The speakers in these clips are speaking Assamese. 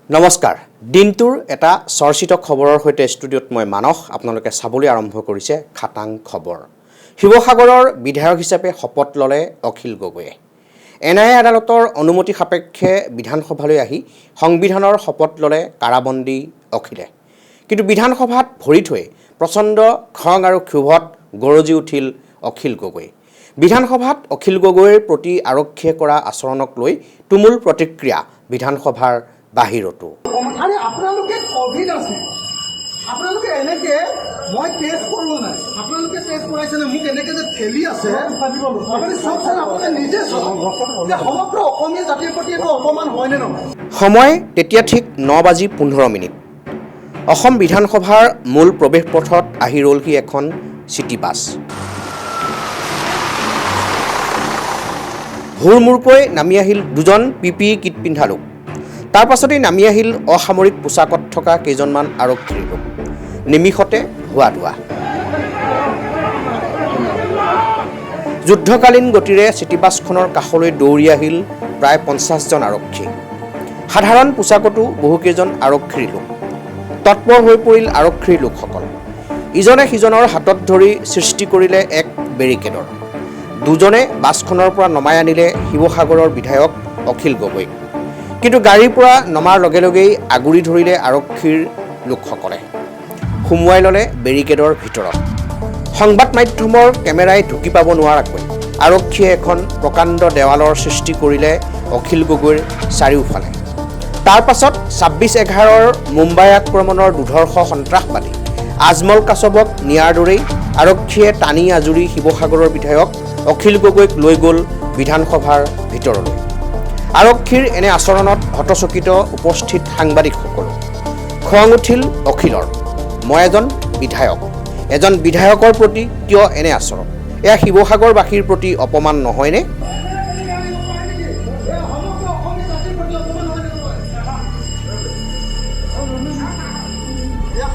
নমস্কাৰ দিনটোৰ এটা চৰ্চিত খবৰৰ সৈতে ষ্টুডিঅ'ত মই মানস আপোনালোকে চাবলৈ আৰম্ভ কৰিছে খাটাং খবৰ শিৱসাগৰৰ বিধায়ক হিচাপে শপত ল'লে অখিল গগৈয়ে এনআই আদালতৰ অনুমতি সাপেক্ষে বিধানসভালৈ আহি সংবিধানৰ শপত ল'লে কাৰাবন্দী অখিলে কিন্তু বিধানসভাত ভৰি থৈ প্ৰচণ্ড খং আৰু ক্ষোভত গৰজি উঠিল অখিল গগৈ বিধানসভাত অখিল গগৈৰ প্ৰতি আৰক্ষীয়ে কৰা আচৰণক লৈ তুমুল প্ৰতিক্ৰিয়া বিধানসভাৰ বাহিৰতো আরে আপনাদের কোভিড আছে আপনাদের এনেকে মই টেস্ট করব না আপনাদের টেস্ট করাইছে না মুখ এনেকে যে ফেলি আছে আপনি সব স্যার আপনি নিজে যে সমগ্র অসমীয়া জাতিৰ প্ৰতি এটা অপমান হয় নে নহয় সময় তেতিয়া ঠিক 9:15 অসম বিধানসভাৰ মূল প্ৰৱেশ পথত আহি ৰলহি এখন চিটি বাছ হুৰমুৰকৈ নামি আহিল দুজন পিপি কিট পিন্ধা লোক তাৰ পাছতেই নামি আহিল অসামৰিক পোছাকত থকা কেইজনমান আৰক্ষীৰ লোক নিমিষতে হোৱা ধোৱা যুদ্ধকালীন গতিৰে চিটি বাছখনৰ কাষলৈ দৌৰি আহিল প্ৰায় 50জন আৰক্ষী সাধাৰণ পোছাকতো বহুকেইজন আৰক্ষীৰ লোক তৎপৰ হৈ পৰিল আৰক্ষীৰ লোকসকল ইজনে সিজনৰ হাতত ধৰি সৃষ্টি কৰিলে এক বেৰিকেডৰ দুজনে বাছখনৰ পৰা নমাই আনিলে শিৱসাগৰৰ বিধায়ক অখিল গগৈ কিন্তু গাড়ীৰ পৰা নমাৰ লগে লগেই আগুৰি ধৰিলে আৰক্ষীৰ লোকসকলে সুমুৱাই ল'লে বেৰিকেডৰ ভিতৰত সংবাদ মাধ্যমৰ কেমেৰাই ঢুকি পাব নোৱাৰাকৈ আৰক্ষীয়ে এখন প্ৰকাণ্ড দেৱালৰ সৃষ্টি কৰিলে অখিল গগৈৰ চাৰিওফালে তাৰ পাছত 26/11ৰ মুম্বাই আক্ৰমণৰ দুৰ্ধৰ্ষ সন্ত্ৰাসবাদী আজমল কাছবক নিয়াৰ দৰেই আৰক্ষীয়ে টানি আজুৰি শিৱসাগৰৰ বিধায়ক অখিল গগৈক লৈ গ'ল বিধানসভাৰ ভিতৰলৈ আৰক্ষীৰ এনে আচৰণত হতচকিত উপস্থিত সাংবাদিকসকল খং উঠিল অখিলৰ মই এজন বিধায়কৰ প্ৰতি কিয় এনে আচৰণ এয়া শিৱসাগৰবাসীৰ প্ৰতি অপমান নহয়নে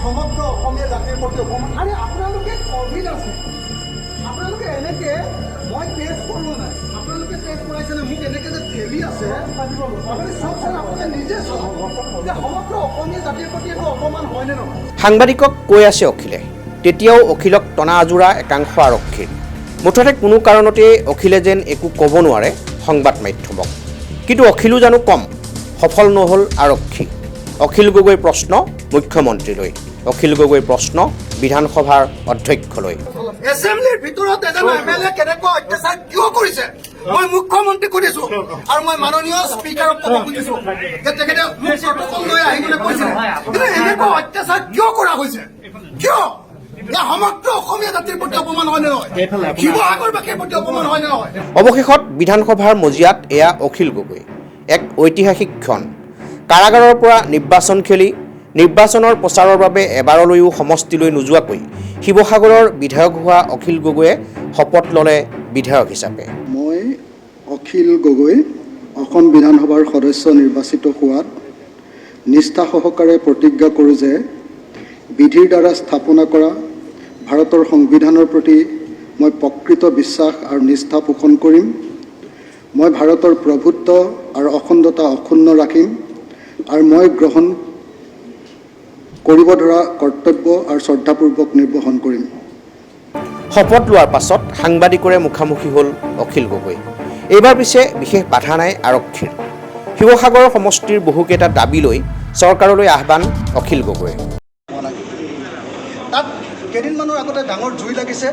সমগ্ৰ অসমীয়া জাতিৰ প্ৰতি অপমান আরে আপনাদের কোভিড আছে আপনাদের এনেকে মই টেস্ট করব না আপনাদের টেস্ট করাইছে না মুখ এনেকে যে ফেলি আছে আপনি সব স্যার আপনি নিজে যে সমগ্র অসমীয়া জাতিৰ প্ৰতি এটা অপমান হয় নে নহয় সাংবাদিকক কৈ আছে অখিলে তেতিয়াও অখিলক টনা আজোৰা একাংশ আৰক্ষীৰ মুঠতে কোনো কাৰণতে অখিলে যেন একো ক'ব নোৱাৰে সংবাদ মাধ্যমক কিন্তু অখিলো জানো কম সফল নহ'ল আৰক্ষী অখিল গগৈ প্ৰশ্ন মুখ্যমন্ত্ৰীলৈ অখিল গগৈ প্ৰশ্ন বিধানসভাৰ অধ্যক্ষলৈ এছেম্বলিৰ ভিতৰত এজন এমএলএ কেনেকৈ অত্যাচাৰ কিয় কৰিছে মই মুখ্যমন্ত্ৰীক সুধিছো আৰু মই মাননীয় স্পীকাৰক ক'ব খুজিছো যে তেখেতে মোক প্ৰটকল লৈ আহিবলৈ কৈছে কিন্তু এনেকৈ অত্যাচাৰ কিয় কৰা হৈছে কিয় সমগ্ৰ অসমীয়া জাতিৰ প্ৰতি অপমান হয় নে নহয় শিৱসাগৰবাসীৰ প্ৰতি অপমান হয় নে নহয় অৱশেষত বিধানসভাৰ মজিয়াত এয়া অখিল গগৈ এক ঐতিহাসিক ক্ষণ কাৰাগাৰৰ পৰা নিৰ্বাচন খেলি নিৰ্বাচনৰ প্ৰচাৰৰ বাবে এবাৰলৈও সমষ্টিলৈ নোযোৱাকৈ শিৱসাগৰৰ বিধায়ক হোৱা অখিল গগৈয়ে শপত ল'লে বিধায়ক হিচাপে মই অখিল গগৈ অসম বিধানসভাৰ সদস্য নিৰ্বাচিত হোৱাত নিষ্ঠা সহকাৰে প্ৰতিজ্ঞা কৰোঁ যে বিধিৰ দ্বাৰা স্থাপনা কৰা ভাৰতৰ সংবিধানৰ প্ৰতি মই প্ৰকৃত বিশ্বাস আৰু নিষ্ঠা পোষণ কৰিম মই ভাৰতৰ প্ৰভুত্ব আৰু অখণ্ডতা অক্ষুণ্ণ ৰাখিম আৰু মই গ্ৰহণ কৰিব ধৰা কৰ্তব্য আৰু শ্ৰদ্ধাপূৰ্বক নিৰ্বহন কৰিম শপত লোৱাৰ পাছত সাংবাদিকৰে মুখামুখি হ'ল অখিল গগৈ এইবাৰ পিছে বিশেষ বাধা নাই আৰক্ষীৰ শিৱসাগৰ সমষ্টিৰ বহুকেইটা দাবী লৈ চৰকাৰলৈ আহ্বান অখিল গগৈ তাত কেইদিনমানৰ আগতে ডাঙৰ জুই লাগিছে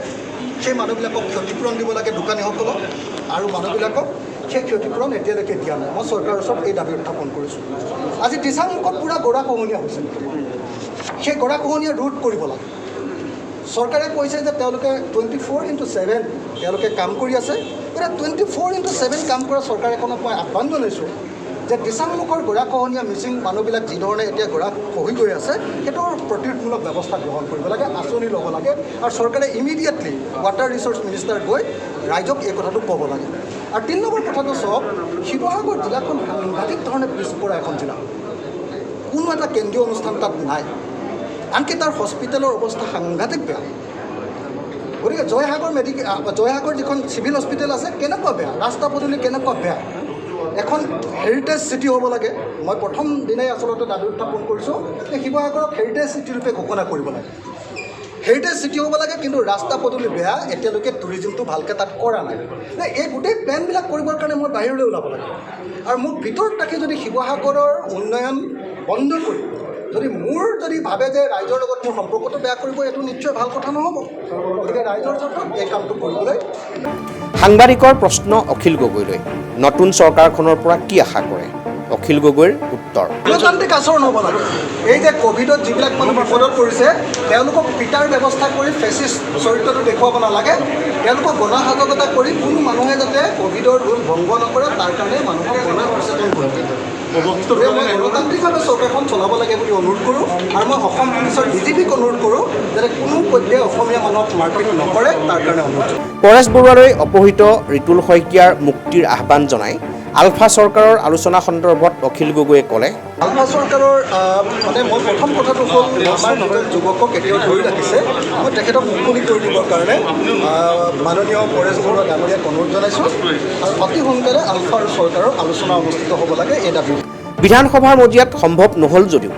সেই মানুহবিলাকক ক্ষতিপূৰণ দিব লাগে দোকানীসকলক আৰু মানুহবিলাকক সেই ক্ষতিপূৰণ এতিয়ালৈকে দিয়া নাই মই চৰকাৰৰ ওচৰত এই দাবী উত্থাপন কৰিছোঁ আজি দিচাংমুখত পূৰা গৰাখহনীয়া হৈছে সেই গৰাখহনীয়া ৰোধ কৰিব লাগে চৰকাৰে কৈছে যে তেওঁলোকে 24/7 তেওঁলোকে কাম কৰি আছে এতিয়া 24/7 কাম কৰা চৰকাৰ এখনক মই আহ্বান জনাইছোঁ যে দিচাংমুখৰ গৰাখহনীয়া মিচিং মানুহবিলাক যিধৰণে এতিয়া গৰাখহি গৈ আছে সেইটোৰ প্ৰতিৰোধমূলক ব্যৱস্থা গ্ৰহণ কৰিব লাগে আঁচনি ল'ব লাগে আৰু চৰকাৰে ইমিডিয়েটলি ৱাটাৰ ৰিচোৰ্চ মিনিষ্টাৰ গৈ ৰাইজক এই কথাটো ক'ব লাগে আৰু 3 নম্বৰ কথাটো চাওক শিৱসাগৰ জিলাখন সাংঘাতিক ধৰণে পিছপৰা এখন জিলা কোনো এটা কেন্দ্ৰীয় অনুষ্ঠান তাত নাই আনকি তাৰ হস্পিটেলৰ অৱস্থা সাংঘাতিক বেয়া গতিকে জয়সাগৰ যিখন চিভিল হস্পিটেল আছে কেনেকুৱা বেয়া ৰাস্তা পদূলি কেনেকুৱা বেয়া এখন হেৰিটেজ চিটি হ'ব লাগে। মই প্ৰথম দিনাই আচলতে দাবী উত্থাপন কৰিছোঁ যে শিৱসাগৰক হেৰিটেজ চিটি ৰূপে ঘোষণা কৰিব লাগে। হেৰিটেজ চিটি হ'ব লাগে, কিন্তু ৰাস্তা পদূলি বেয়া, এতিয়ালৈকে টুৰিজিমটো ভালকৈ তাত কৰা নাই। এই গোটেই প্লেনবিলাক কৰিবৰ কাৰণে মই বাহিৰলৈ ওলাব লাগে। আৰু মোক ভিতৰত ৰাখি যদি শিৱসাগৰৰ উন্নয়ন বন্ধ কৰি যদি ভাবে যে ৰাইজৰ লগত মোৰ সম্পৰ্কটো বেয়া কৰিব, এইটো নিশ্চয় ভাল কথা নহ'ব। গতিকে ৰাইজৰ ক্ষেত্ৰত এই কামটো কৰিবলৈ। সাংবাদিকৰ প্ৰশ্ন অখিল গগৈলৈ, নতুন চৰকাৰখনৰ পৰা কি আশা কৰে? অখিল গগৈৰ উত্তৰ, গণতান্ত্ৰিক আচৰণ হ'ব লাগে। এই যে ক'ভিডত যিবিলাক মানুহ বিপদত পৰিছে, তেওঁলোকক পিটাৰ ব্যৱস্থা কৰি ফেচিষ্ট চৰিত্ৰটো দেখুৱাব নালাগে। তেওঁলোকক গণসজাগতা কৰি কোনো মানুহে যাতে ক'ভিডৰ ৰোল ভংগ নকৰে, তাৰ কাৰণে মানুহক সচেতন কৰিব। মই গণতান্ত্ৰিকভাৱে চৰকাৰখন চলাব লাগে বুলি অনুৰোধ কৰোঁ। আৰু মই অসম পুলিচৰ DGPক অনুৰোধ কৰোঁ যাতে কোনো পধ্যে অসমীয়া মানুহক মাৰপিট নকৰে, তাৰ কাৰণে অনুৰোধ। পৰেশ বৰুৱালৈ অপহৃত ৰিতুল শইকীয়াৰ মুক্তিৰ আহ্বান জনাই আলফা চৰকাৰৰ আলোচনা সন্দৰ্ভত অখিল গগৈয়ে ক'লে, আলফা চৰকাৰৰ মই প্ৰথম কথাটো হ'ল, আমাৰ নিজৰ যুৱকক এতিয়াও ধৰি ৰাখিছে। মই তেখেতক মুকলি কৰি দিবৰ কাৰণে মাননীয় পৰেশ বৰুৱা ডাঙৰীয়াক অনুৰোধ জনাইছোঁ। আৰু অতি সোনকালে আলফা আৰু চৰকাৰৰ আলোচনা অনুষ্ঠিত হ'ব লাগে, এই দাবী। বিধানসভাৰ মজিয়াত সম্ভৱ নহ'ল যদিও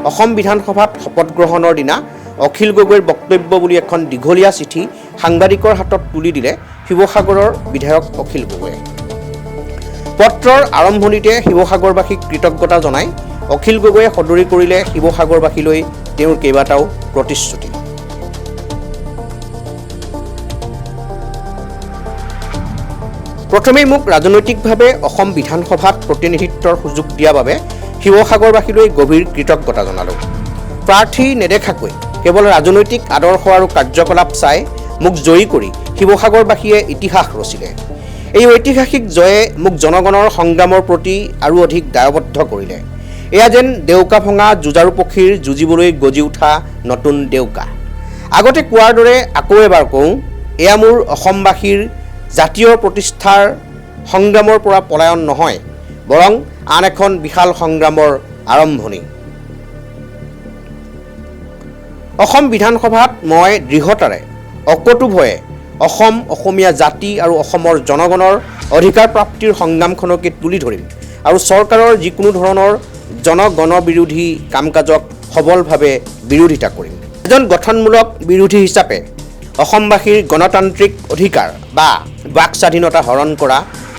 অসম বিধানসভাত শপত গ্ৰহণৰ দিনা অখিল গগৈৰ বক্তব্য বুলি এখন দীঘলীয়া চিঠি সাংবাদিকৰ হাতত তুলি দিলে শিৱসাগৰৰ বিধায়ক অখিল গগৈয়ে। পত্ৰৰ আৰম্ভণিতে শিৱসাগৰবাসীক কৃতজ্ঞতা জনাই অখিল গগৈয়ে সদৰি কৰিলে শিৱসাগৰবাসীলৈ তেওঁৰ কেইবাটাও প্ৰতিশ্ৰুতি। প্ৰথমেই মোক ৰাজনৈতিকভাৱে অসম বিধানসভাত প্ৰতিনিধিত্বৰ সুযোগ দিয়াৰ বাবে শিৱসাগৰবাসীলৈ গভীৰ কৃতজ্ঞতা জনালোঁ। প্ৰাৰ্থী নেদেখাকৈ কেৱল ৰাজনৈতিক আদৰ্শ আৰু কাৰ্যকলাপ চাই মোক জয়ী কৰি শিৱসাগৰবাসীয়ে ইতিহাস ৰচিলে। এই ঐতিহাসিক জয়ে মোক জনগণৰ সংগ্ৰামৰ প্ৰতি আৰু অধিক দায়বদ্ধ কৰিলে। এয়া যেন ডেউকা ভঙা যুঁজাৰু পক্ষীৰ যুঁজিবলৈ গজি উঠা নতুন ডেউকা। আগতে কোৱাৰ দৰে আকৌ এবাৰ কওঁ, এয়া মোৰ অসমবাসীৰ জাতীয় প্ৰতিষ্ঠাৰ সংগ্ৰামৰ পৰা পলায়ন নহয়, বৰং আন এখন বিশাল সংগ্ৰামৰ আৰম্ভণি। অসম বিধানসভাত মই দৃঢ়তাৰে অকটুভয়ে অসমীয়া জাতি আৰু অসমৰ জনগণৰ অধিকাৰ প্ৰাপ্তিৰ সংগ্ৰামখনকে তুলি ধৰিম আৰু চৰকাৰৰ যিকোনো ধৰণৰ জনগণ বিৰোধী কাম কাজক সবলভাৱে বিৰোধিতা কৰিম। এজন গঠনমূলক বিৰোধী হিচাপে অসমবাসীৰ গণতান্ত্ৰিক অধিকাৰ বা বাক স্বাধীনতা হৰণ কৰা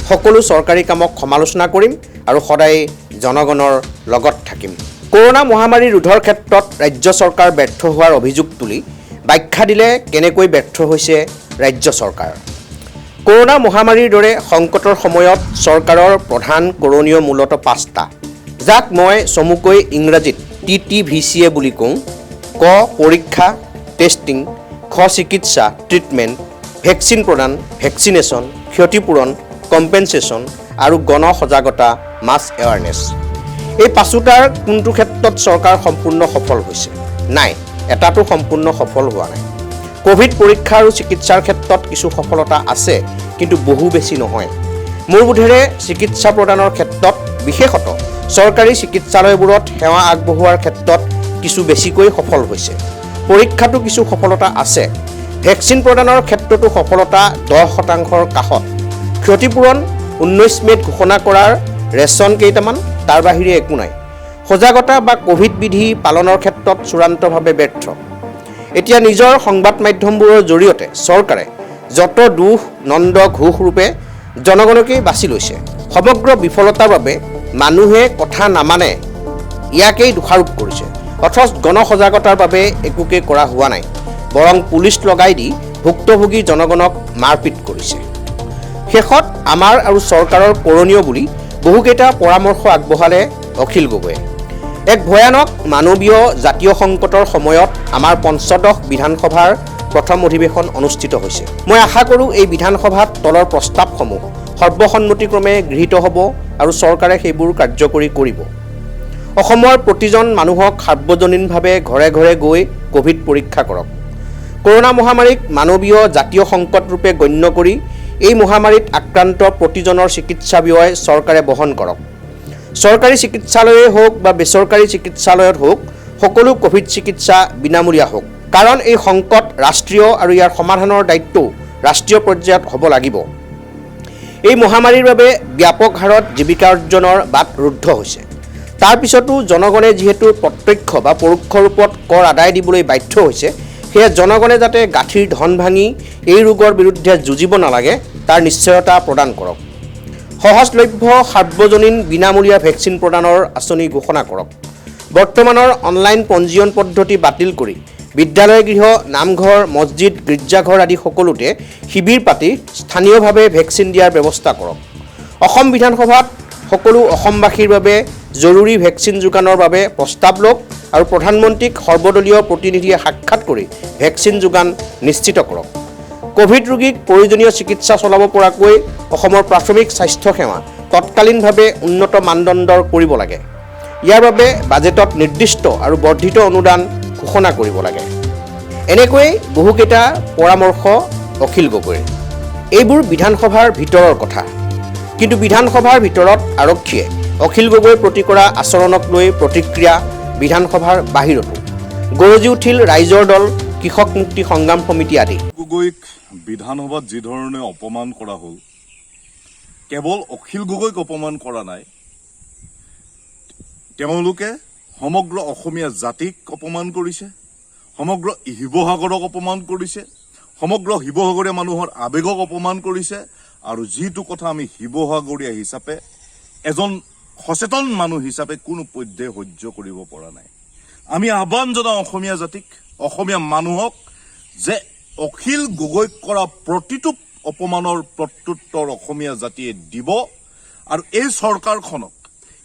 সকলো চৰকাৰী কামক সমালোচনা কৰিম আৰু সদায় জনগণৰ লগত থাকিম। কৰোনা মহামাৰী ৰোধৰ ক্ষেত্ৰত ৰাজ্য চৰকাৰ ব্যৰ্থ হোৱাৰ অভিযোগ তুলি ব্যাখ্যা দিলে কেনেকৈ ব্যৰ্থ হৈছে ৰাজ্য চৰকাৰ। কৰোনা মহামাৰীৰ দৰে সংকটৰ সময়ত চৰকাৰৰ প্ৰধান কৰণীয় মূলতঃ 5টা, যাক মই চমুকৈ ইংৰাজীত TTVCA বুলি কওঁ। ক পৰীক্ষা টেষ্টিং, খ চিকিৎসা ট্ৰিটমেণ্ট, ভেকচিন প্ৰদান ভেকচিনেশ্যন, ক্ষতিপূৰণ কম্পেনচেশ্যন আৰু গণ সজাগতা মাছ এৱাৰনেছ। এই পাঁচোটাৰ কোনটো ক্ষেত্ৰত চৰকাৰ সম্পূৰ্ণ সফল হৈছে? নাই, এটাতো সম্পূৰ্ণ সফল হোৱা নাই। কোভিড পৰীক্ষা আৰু চিকিৎসাৰ ক্ষেত্ৰত কিছু সফলতা আছে, কিন্তু বহু বেছি নহয়। মোৰ বোধেৰে চিকিৎসা প্ৰদানৰ ক্ষেত্ৰত, বিশেষত চৰকাৰী চিকিৎসালয়বোৰত সেৱা আগবঢ়োৱাৰ ক্ষেত্ৰত কিছু বেছিকৈ সফল হৈছে। পৰীক্ষাতো কিছু সফলতা আছে। ভেকচিন প্ৰদানৰ ক্ষেত্ৰতো সফলতা 10%ৰ কাষত। ক্ষতিপূৰণ 19 মে'ত ঘোষণা কৰাৰ ৰেচন কেইটামান, তাৰ বাহিৰে একো নাই। সজাগতা বা কোভিড বিধি পালনৰ ক্ষেত্ৰত চূড়ান্তভাৱে ব্যৰ্থ। এতিয়া নিজৰ সংবাদ মাধ্যমবোৰৰ জৰিয়তে চৰকাৰে যত দুখ নন্দ ঘোষ ৰূপে জনগণকেই বাছি লৈছে। সমগ্ৰ বিফলতাৰ বাবে মানুহে কথা নামানে ইয়াকেই দোষাৰোপ কৰিছে। অথচ গণ সজাগতাৰ বাবে একোকে কৰা হোৱা নাই, বৰং পুলিচ লগাই দি ভুক্তভোগী জনগণক মাৰপিট কৰিছে। শেষত আমাৰ আৰু চৰকাৰৰ কৰণীয় বুলি বহুকেইটা পৰামৰ্শ আগবঢ়ালে অখিল গগৈয়ে। এক ভয়ানক মানৱীয় জাতীয় সংকটৰ সময়ত আমাৰ পঞ্চদশ বিধানসভাৰ প্ৰথম অধিৱেশন অনুষ্ঠিত হৈছে। মই আশা কৰোঁ এই বিধানসভাত তলৰ প্ৰস্তাৱসমূহ সৰ্বসন্মতিক্ৰমে গৃহীত হ'ব আৰু চৰকাৰে সেইবোৰ কাৰ্যকৰী কৰিব। অসমৰ প্ৰতিজন মানুহক সাৰ্বজনীনভাৱে ঘৰে ঘৰে গৈ কোভিড পৰীক্ষা কৰক। কৰোনা মহামাৰীক মানৱীয় জাতীয় সংকট ৰূপে গণ্য কৰি এই মহামাৰীত আক্ৰান্ত প্ৰতিজনৰ চিকিৎসা ব্যয় চৰকাৰে বহন কৰক। চৰকাৰী চিকিৎসালয়ে হওক বা বেচৰকাৰী চিকিৎসালয়ত হওক, সকলো কোভিড চিকিৎসা বিনামূলীয়া হওক। কাৰণ এই সংকট ৰাষ্ট্ৰীয় আৰু ইয়াৰ সমাধানৰ দায়িত্বও ৰাষ্ট্ৰীয় পৰ্যায়ত হ'ব লাগিব। এই মহামাৰীৰ বাবে ব্যাপক হাৰত জীৱিকা অৰ্জনৰ বাট ৰুদ্ধ হৈছে। তাৰ পিছতো জনগণে যিহেতু প্ৰত্যক্ষ বা পৰোক্ষ ৰূপত কৰ আদায় দিবলৈ বাধ্য হৈছে, সেয়ে জনগণে যাতে গাঁঠিৰ ধন ভাঙি এই ৰোগৰ বিৰুদ্ধে যুঁজিব নালাগে তাৰ নিশ্চয়তা প্ৰদান কৰক। সহজলভ্য সাৰ্বজনীন বিনামূলীয়া ভেকচিন প্ৰদানৰ আঁচনি ঘোষণা কৰক। বৰ্তমানৰ অনলাইন পঞ্জীয়ন পদ্ধতি বাতিল কৰি বিদ্যালয় গৃহ, নামঘৰ, মছজিদ, গীৰ্জাঘৰ আদি সকলোতে শিবিৰ পাতি স্থানীয়ভাৱে ভেকচিন দিয়াৰ ব্যৱস্থা কৰক। অসম বিধানসভাত সকলো অসমবাসীৰ বাবে জৰুৰী ভেকচিন যোগানৰ বাবে প্ৰস্তাৱ লওক আৰু প্ৰধানমন্ত্ৰীক সৰ্বদলীয় প্ৰতিনিধিয়ে সাক্ষাৎ কৰি ভেকচিন যোগান নিশ্চিত কৰক। কোভিড ৰোগীক প্ৰয়োজনীয় চিকিৎসা চলাব পৰাকৈ অসমৰ প্ৰাথমিক স্বাস্থ্য সেৱা তৎকালীনভাৱে উন্নত মানদণ্ডৰ কৰিব লাগে। ইয়াৰ বাবে বাজেটত নিৰ্দিষ্ট আৰু বৰ্ধিত অনুদান ঘোষণা কৰিব লাগে। এনেকৈ বহুকেইটা পৰামৰ্শ অখিল গগৈৰ। এইবোৰ বিধানসভাৰ ভিতৰৰ কথা, কিন্তু বিধানসভাৰ ভিতৰত আৰক্ষীয়ে অখিল গগৈৰ প্ৰতি কৰা আচৰণক লৈ প্ৰতিক্ৰিয়া বিধানসভাৰ বাহিৰতো গৰজি উঠিল ৰাইজৰ দল, কৃষক মুক্তি সংগ্ৰাম সমিতি আদি। গগৈক বিধানসভাত যি ধৰণে অপমান কৰা হ'ল, কেৱল অখিল গগৈক অপমান কৰা নাই, তেওঁলোকে সমগ্ৰ অসমীয়া জাতিক অপমান কৰিছে, সমগ্ৰ শিৱসাগৰক অপমান কৰিছে, সমগ্ৰ শিৱসাগৰীয়া মানুহৰ আৱেগক অপমান কৰিছে। আৰু যিটো কথা আমি শিৱসাগৰীয়া হিচাপে, এজন সচেতন মানুহ হিচাপে কোনো পধ্যে সহ্য কৰিব পৰা নাই। আমি আহ্বান জনাওঁ অসমীয়া জাতিক, অসমীয়া মানুহক, যে অখিল গগৈক কৰা প্ৰতিটো অপমানৰ প্ৰত্যুত্তৰ অসমীয়া জাতিয়ে দিব। আৰু এই চৰকাৰখনক,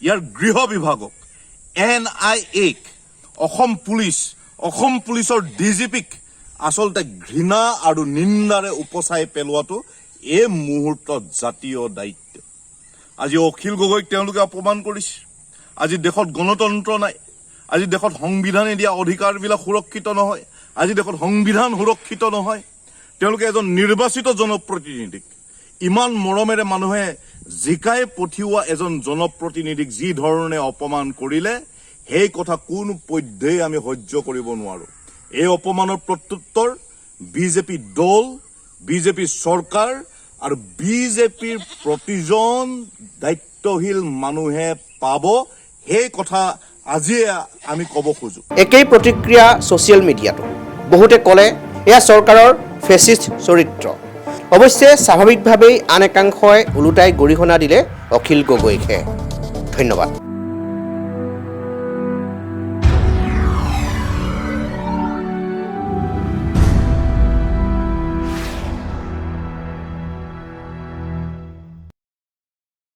ইয়াৰ গৃহ বিভাগক, NIA-ক, অসম পুলিচৰ DGP-ক আচলতে ঘৃণা আৰু নিন্দাৰে উপচাই পেলোৱাটো এই মুহূৰ্তত জাতীয় দায়িত্ব। আজি অখিল গগৈক তেওঁলোকে অপমান কৰিছে। আজি দেশত গণতন্ত্ৰ নাই, আজি দেশত সংবিধানে দিয়া অধিকাৰবিলাক সুৰক্ষিত নহয়, আজি দেশত সংবিধান সুৰক্ষিত নহয়। তেওঁলোকে এজন নিৰ্বাচিত জনপ্ৰতিনিধিক, ইমান মৰমেৰে মানুহে জিকাই পঠিওৱা এজন জনপ্ৰতিনিধিক যি ধৰণে অপমান কৰিলে, সেই কথা কোনো পধ্যেই আমি সহ্য কৰিব নোৱাৰো। এই অপমানৰ প্ৰত্যুত্তৰ বিজেপি দল, বিজেপি চৰকাৰ আৰু বিজেপিৰ প্ৰতিজন দায়িত্বশীল মানুহে পাব। সেই কথা আজিয়ে আমি ক'ব খোজো। একেই প্ৰতিক্ৰিয়া ছ'চিয়েল মিডিয়াতো। বহুতে ক'লে এয়া চৰকাৰৰ ফেচিষ্ট চৰিত্ৰ। অৱশ্যে স্বাভাৱিকভাৱেই আন একাংশই ওলোটাই গৰিহণা দিলে অখিল গগৈকহে। ধন্যবাদ।